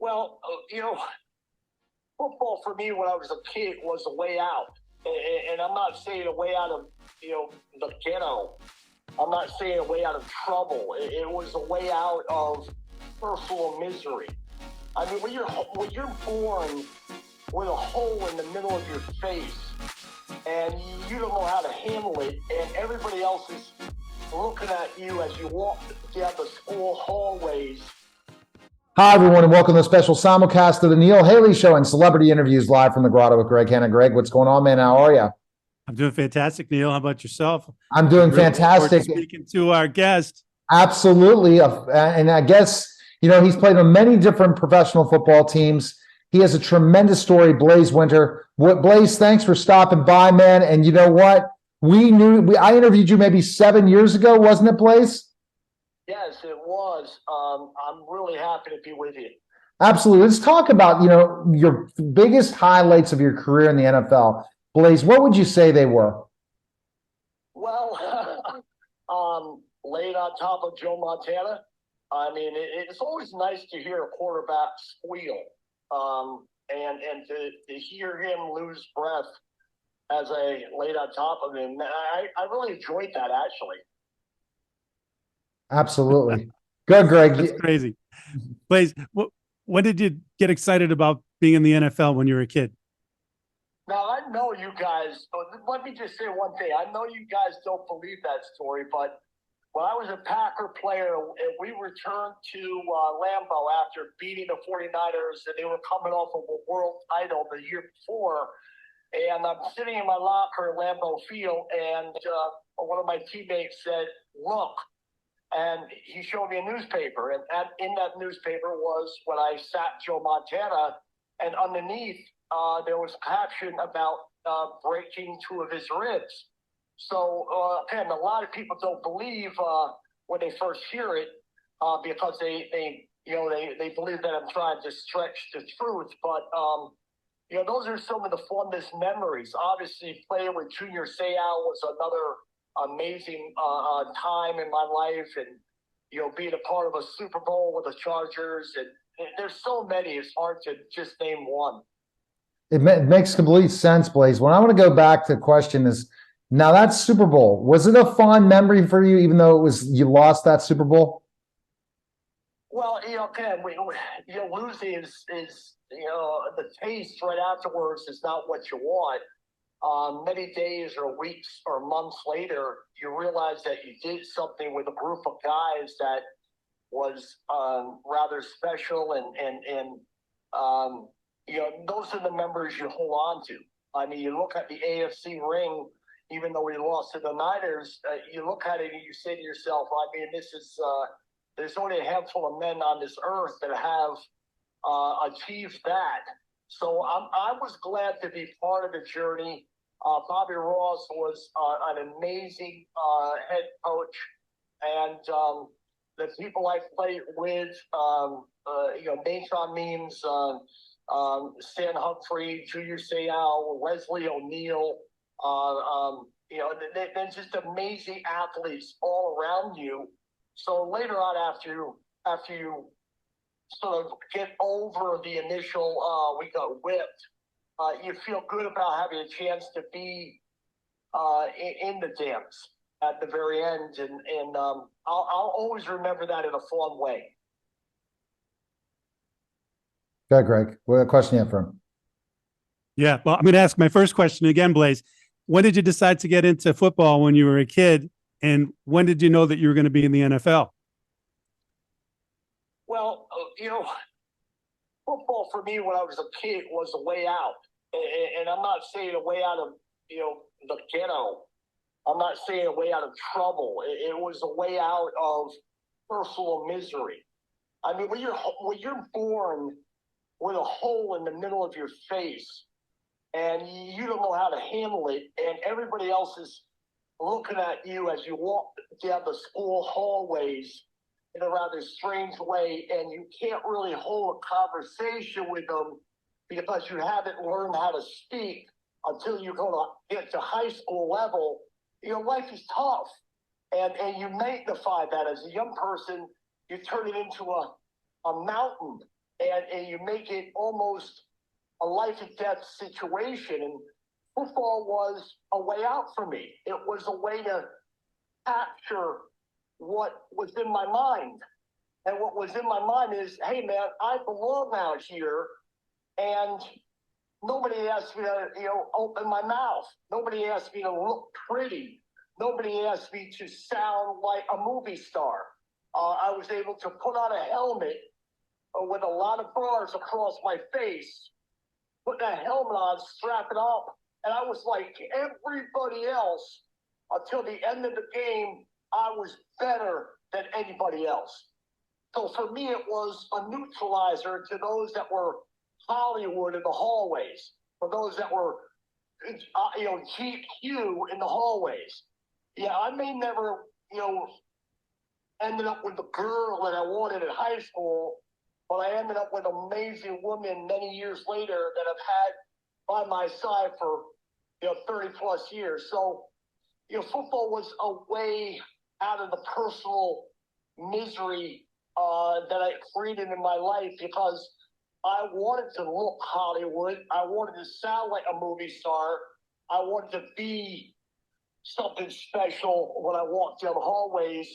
Well, football for me when I was a kid was a way out. And I'm not saying a way out of, the ghetto. I'm not saying a way out of trouble. It was a way out of personal misery. I mean, when you're born with a hole in the middle of your face and you don't know how to handle it, and everybody else is looking at you as you walk down the school hallways. Hi, everyone, and welcome to the special simulcast of the Neil Haley Show and celebrity interviews live from the Grotto with Greg Hanna. Greg, what's going on, man? How are you? I'm doing fantastic, Neil. How about yourself? I'm doing Really fantastic. Speaking to our guest. Absolutely. And I guess, he's played on many different professional football teams. He has a tremendous story, Blaise Winter. Blaise, thanks for stopping by, man. And you know what? I interviewed you maybe 7 years ago, wasn't it, Blaise? Yes, it was. I'm really happy to be with you. Absolutely. Let's talk about, your biggest highlights of your career in the NFL. Blaise, what would you say they were? Well, laid on top of Joe Montana. I mean, it's always nice to hear a quarterback squeal, and to hear him lose breath as I laid on top of him. I really enjoyed that, actually. Absolutely. Good, Greg. That's crazy. Blaise, when did you get excited about being in the NFL when you were a kid? Now, I know you guys, let me just say one thing. I know you guys don't believe that story, but when I was a Packer player, we returned to Lambeau after beating the 49ers, and they were coming off of a world title the year before. And I'm sitting in my locker at Lambeau Field, and one of my teammates said, "Look." And he showed me a newspaper, and in that newspaper was when I sacked Joe Montana, and underneath there was a caption about breaking two of his ribs. So again, a lot of people don't believe when they first hear it because they believe that I'm trying to stretch the truth. But those are some of the fondest memories. Obviously, playing with Junior Seau was another amazing time in my life, and being a part of a Super Bowl with the Chargers, and there's so many, it's hard to just name one. It makes complete sense, Blaise. When I want to go back to the question is, now that Super Bowl, was it a fond memory for you, even though you lost that Super Bowl? Well, Ken, losing is the taste right afterwards is not what you want. Many days or weeks or months later, you realize that you did something with a group of guys that was rather special, and those are the memories you hold on to. I mean, you look at the AFC ring, even though we lost to the Niners, you look at it and you say to yourself, I mean, there's only a handful of men on this earth that have achieved that. So I was glad to be part of the journey. Bobby Ross was an amazing head coach, and the people I played with, Nathan Means, Stan Humphrey, Junior Seau, Leslie O'Neal, they're just amazing athletes all around you. So later on, after you sort of get over the initial, we got whipped, you feel good about having a chance to be in the dance at the very end, and I'll always remember that in a fond way. Go ahead, Greg. What question you have for him? Yeah, well, I'm going to ask my first question again, Blaise. When did you decide to get into football when you were a kid, and when did you know that you were going to be in the NFL? Well, football for me when I was a kid was a way out. And I'm not saying a way out of, the ghetto. I'm not saying a way out of trouble. It was a way out of personal misery. I mean, when you're born with a hole in the middle of your face and you don't know how to handle it, and everybody else is looking at you as you walk down the school hallways in a rather strange way, and you can't really hold a conversation with them because you haven't learned how to speak until you get to high school level. Life is tough, and you magnify that as a young person. You turn it into a mountain, and you make it almost a life and death situation. And football was a way out for me. It was a way to capture what was in my mind. And what was in my mind is, hey, man, I belong out here. And nobody asked me to, open my mouth. Nobody asked me to look pretty. Nobody asked me to sound like a movie star. I was able to put on a helmet with a lot of bars across my face, put that helmet on, strap it up, and I was like everybody else until the end of the game. I was better than anybody else. So for me, it was a neutralizer to those that were Hollywood in the hallways, for those that were, GQ in the hallways. Yeah, I may never, ended up with the girl that I wanted in high school, but I ended up with amazing women many years later that I've had by my side for 30 plus years. So football was a way out of the personal misery that I created in my life, because I wanted to look Hollywood. I wanted to sound like a movie star. I wanted to be something special when I walked down the hallways.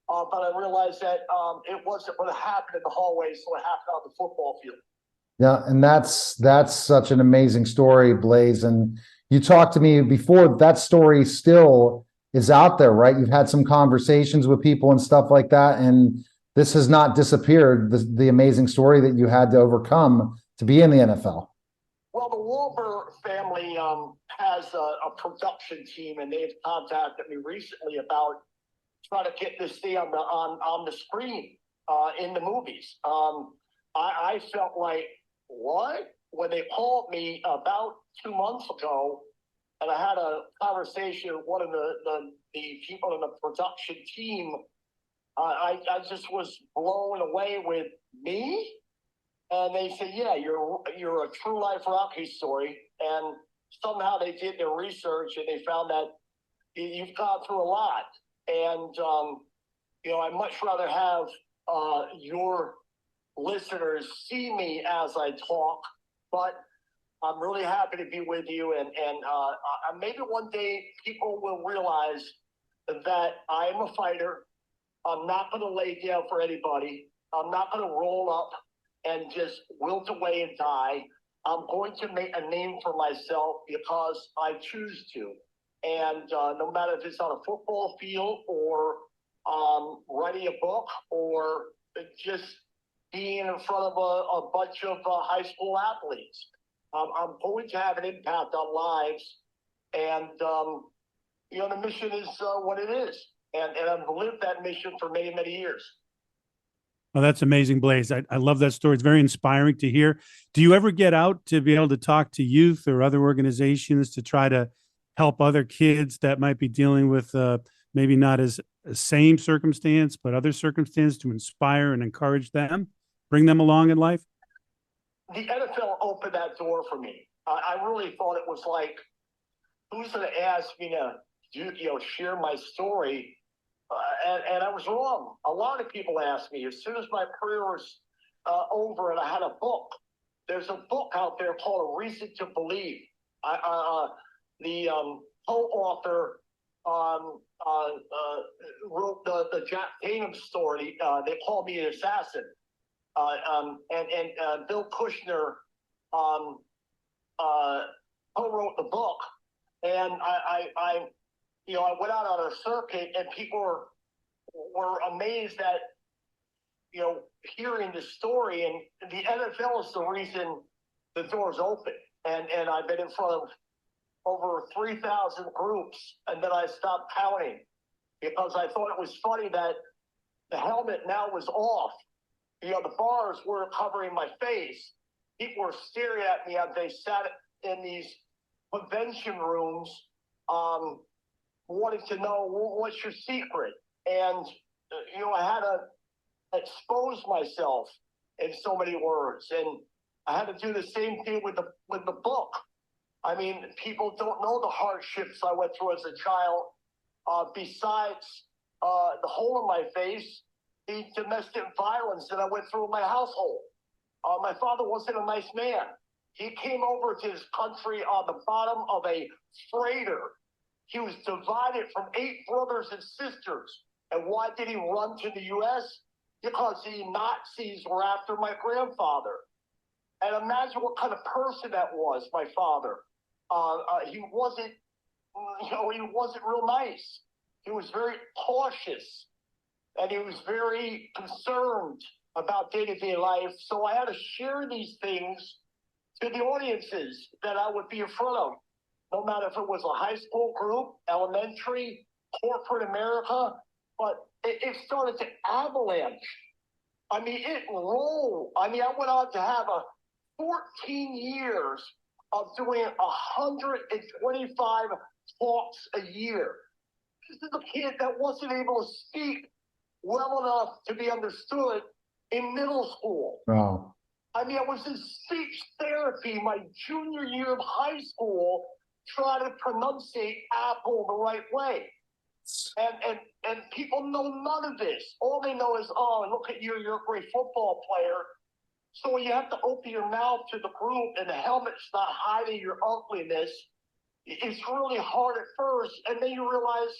But I realized that it wasn't going to happen in the hallways, so it happened on the football field. Yeah, and that's such an amazing story, Blaise. And you talked to me before, that story still is out there, right? You've had some conversations with people and stuff like that, and this has not disappeared, the amazing story that you had to overcome to be in the NFL. Well, the Wilbur family has a production team, and they've contacted me recently about trying to get this thing on the screen in the movies. I felt like, what? When they called me about 2 months ago, and I had a conversation with one of the people in the production team, I just was blown away with me. And they said, yeah, you're a true life Rocky story. And somehow they did their research and they found that you've gone through a lot. And, I'd much rather have your listeners see me as I talk, but I'm really happy to be with you. And maybe one day people will realize that I am a fighter. I'm not going to lay down for anybody. I'm not going to roll up and just wilt away and die. I'm going to make a name for myself because I choose to. And no matter if it's on a football field or writing a book or just being in front of a bunch of high school athletes, I'm going to have an impact on lives. And, the mission is what it is. And I've lived that mission for many, many years. Oh, that's amazing, Blaise. I love that story. It's very inspiring to hear. Do you ever get out to be able to talk to youth or other organizations to try to help other kids that might be dealing with maybe not as same circumstance, but other circumstance, to inspire and encourage them, bring them along in life? The NFL opened that door for me. I really thought it was like, who's going to ask me to share my story? And I was wrong. A lot of people asked me as soon as my career was over and I had a book. There's a book out there called A Reason to Believe. The co-author wrote the Jack Tatum story. They called me an assassin. And Bill Kushner co-wrote the book. And I went out on a circuit, and people were amazed at, hearing the story. And the NFL is the reason the door's open. And I've been in front of over 3,000 groups, and then I stopped counting because I thought it was funny that the helmet now was off. The bars were covering my face. People were staring at me as they sat in these convention rooms, wanting to know, what's your secret? And, I had to expose myself in so many words. And I had to do the same thing with the book. I mean, people don't know the hardships I went through as a child. Besides the hole in my face, the domestic violence that I went through in my household. My father wasn't a nice man. He came over to this country on the bottom of a freighter. He was divided from 8 brothers and sisters. And why did he run to the U.S.? Because the Nazis were after my grandfather. And imagine what kind of person that was, my father. He wasn't, he wasn't real nice. He was very cautious, and he was very concerned about day-to-day life. So I had to share these things to the audiences that I would be in front of, no matter if it was a high school group, elementary, corporate America, but it started to avalanche. I mean, it rolled. I mean, I went on to have 14 years of doing 125 talks a year. This is a kid that wasn't able to speak well enough to be understood in middle school. Wow. I mean, I was in speech therapy my junior year of high school trying to pronunciate apple the right way. And people know none of this. All they know is, oh, look at you, you're a great football player. So when you have to open your mouth to the group and the helmet's not hiding your ugliness, it's really hard at first. And then you realize,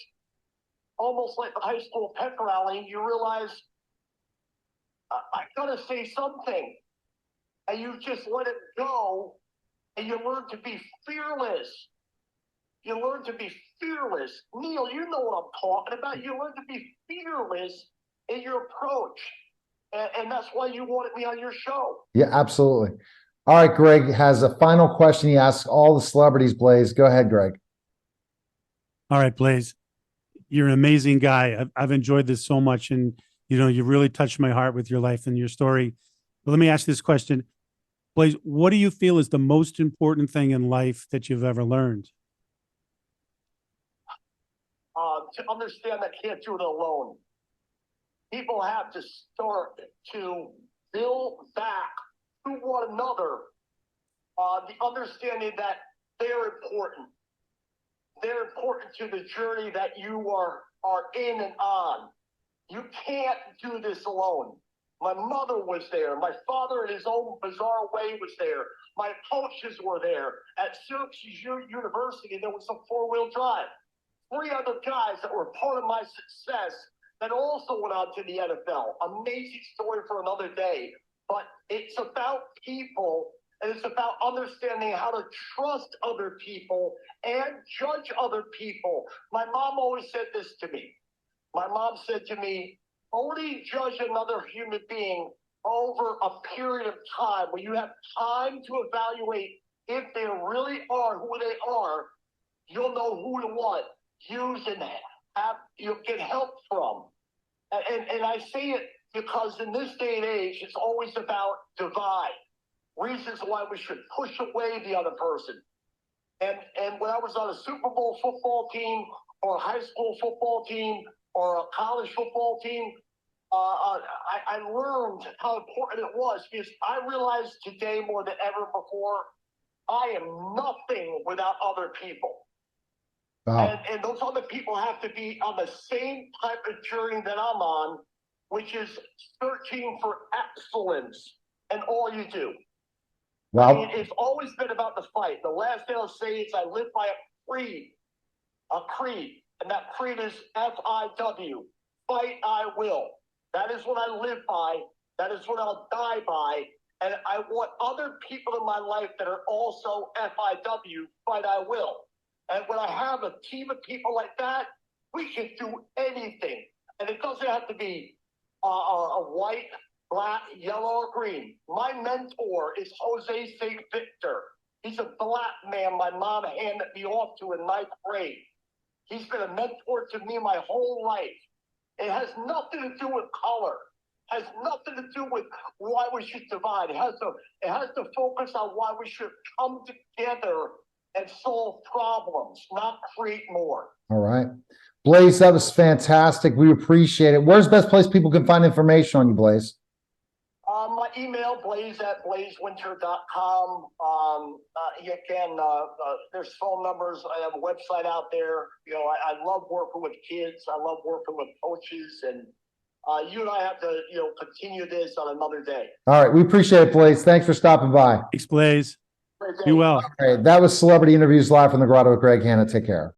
almost like the high school pep rally, you realize, I gotta say something. And you just let it go, and you learn to be fearless. You learn to be fearless. Neil, you know what I'm talking about. You learn to be fearless in your approach. And that's why you wanted me on your show. Yeah, absolutely. All right, Greg has a final question he asks all the celebrities, Blaise. Go ahead, Greg. All right, Blaise, you're an amazing guy. I've enjoyed this so much, and you really touched my heart with your life and your story. But let me ask this question. Blaise, what do you feel is the most important thing in life that you've ever learned? To understand that I can't do it alone. People have to start to build back to one another the understanding that they're important. They're important to the journey that you are in and on. You can't do this alone. My mother was there. My father, in his own bizarre way, was there. My coaches were there. At Syracuse University, there was a 4-wheel drive. 3 other guys that were part of my success that also went on to the NFL. Amazing story for another day. But it's about people, and it's about understanding how to trust other people and judge other people. My mom always said this to me. My mom said to me, only judge another human being over a period of time when you have time to evaluate if they really are who they are. You'll know who to what, use, and have you get help from. And I say it because in this day and age, it's always about divide. Reasons why we should push away the other person. And when I was on a Super Bowl football team or a high school football team or a college football team, I learned how important it was, because I realized today more than ever before, I am nothing without other people. Wow. And those other people have to be on the same type of journey that I'm on, which is searching for excellence in all you do. Wow. I mean, it's always been about the fight. The last thing I'll say is I live by a creed, and that creed is FIW, fight I will. That is what I live by. That is what I'll die by. And I want other people in my life that are also FIW, fight I will. And when I have a team of people like that, we can do anything. And it doesn't have to be a white, black, yellow, or green. My mentor is Jose St. Victor. He's a black man my mom handed me off to in 9th grade. He's been a mentor to me my whole life. It has nothing to do with color. It has nothing to do with why we should divide. It has to focus on why we should come together and solve problems, not create more. All right. Blaise, that was fantastic. We appreciate it. Where's the best place people can find information on you, Blaise? My email, blaise@blaisewinter.com. Again, there's phone numbers. I have a website out there. I love working with kids. I love working with coaches. And you and I have to, continue this on another day. All right. We appreciate it, Blaise. Thanks for stopping by. Thanks, Blaise. Great day. Be well. All right. That was Celebrity Interviews live from the Grotto with Greg Hanna. Take care.